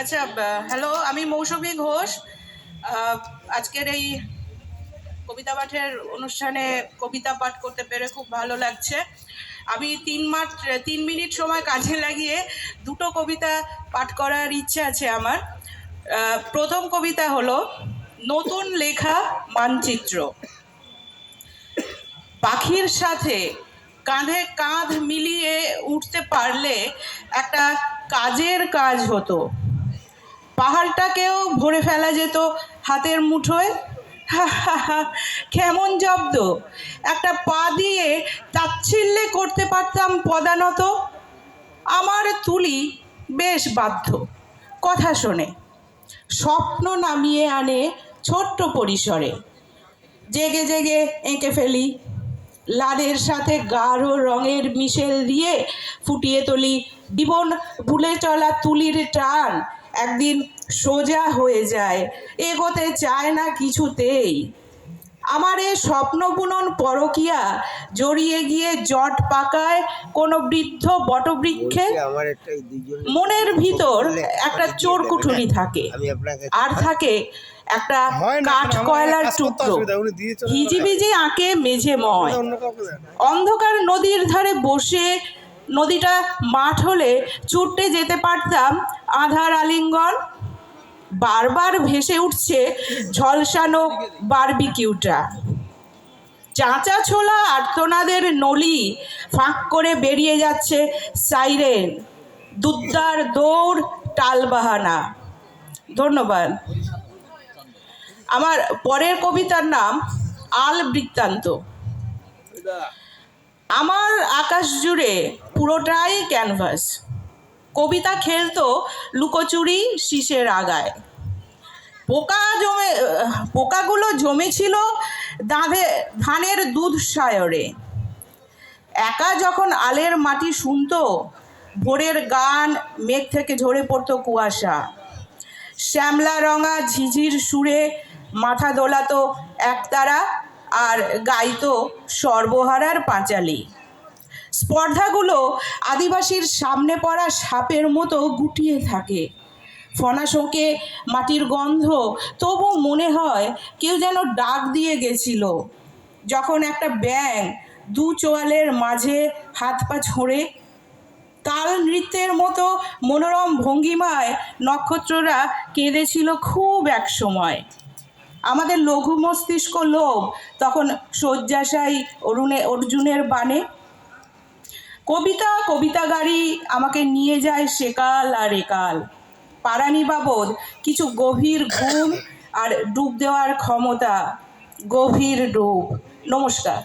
আচ্ছা, হ্যালো, আমি মৌসুমী ঘোষ। আজকের এই কবিতা পাঠের অনুষ্ঠানে কবিতা পাঠ করতে পেরে খুব ভালো লাগছে। আমি 3 মিনিট সময় কাজে লাগিয়ে দুটো কবিতা পাঠ করার ইচ্ছে আছে আমার। প্রথম কবিতা হলো নতুন লেখা মানচিত্র। পাখির সাথে কাঁধে কাঁধ মিলিয়ে উঠতে পারলে একটা কাজের কাজ হতো। পাহাড়টাকেও ভরে ফেলা যেত হাতের মুঠোয়। কেমন জব্দ! একটা পা দিয়ে তাচ্ছিল্যে করতে পারতাম পদানত। আমার তুলি বেশ বাধ্য, কথা শোনে, স্বপ্ন নামিয়ে আনে ছোট্ট পরিসরে। জেগে জেগে এঁকে ফেলি, লাদের সাথে গাঢ় রঙের মিশেল দিয়ে ফুটিয়ে তুলি জীবন ভুলে চলা তুলির টান। একদিন সোজা হয়ে যায়, এগোতে চায় না কিছুতেই। আমার এ স্বপ্ন বুনন পরকিয়া জড়িয়ে গিয়ে জট পাকায় কোনো বৃদ্ধ বটবৃক্ষে। মনের ভিতর একটা চোর কুঠুরি থাকে, আর থাকে একটা কাঠ কয়লার টুকরো হিজিবিজি আঁকে মেঝেময়। অন্ধকার নদীর ধারে বসে, নদীটা মাঠ হলে ছুটে যেতে পারতাম আধার আলিঙ্গন। বারবার ভেসে উঠছে ঝলসানো বারবিকিউটা। চাঁচা ছোলা আর্তনাদের নলি ফাঁক করে বেরিয়ে যাচ্ছে সাইরেন, দুদ্দার দৌড়, টালবাহানা। ধন্যবাদ। আমার পরের কবিতার নাম আল বৃত্তান্ত। আমার আকাশ জুড়ে পুরোটাই ক্যানভাস। কবিতা খেলতো লুকোচুরি শীষের আগায়। পোকাগুলো জমেছিল ধানের দুধ সায়রে। একা যখন আলের মাটি শুনতো, ভোরের গান, মেঘ থেকে ঝরে পড়তো কুয়াশা। শ্যামলা রঙা ঝিঝির সুরে মাথা দোলাতো একতারা, আর গাইতো সর্বহারার পাঁচালী। স্পর্ধাগুলো আদিবাসীর সামনে পড়া সাপের মতো গুটিয়ে থাকে। ফনা শোকে মাটির গন্ধ, তবু মনে হয় কেউ যেন ডাক দিয়ে গেছিল। যখন একটা ব্যাঙ দু চোয়ালের মাঝে হাত পা ছড়ে, তাল নৃত্যের মতো মনোরম ভঙ্গিমায় নক্ষত্ররা কেঁদেছিল খুব এক সময়। আমাদের লঘু মস্তিষ্ক লোভ তখন শয্যাশায়ী অর্জুনের বাণে। কবিতা গাড়ি আমাকে নিয়ে যায় সেকাল আর একাল। পারানি বাবদ কিছু গভীর ঘুম আর ডুব দেওয়ার ক্ষমতা, গভীর ডুব। নমস্কার।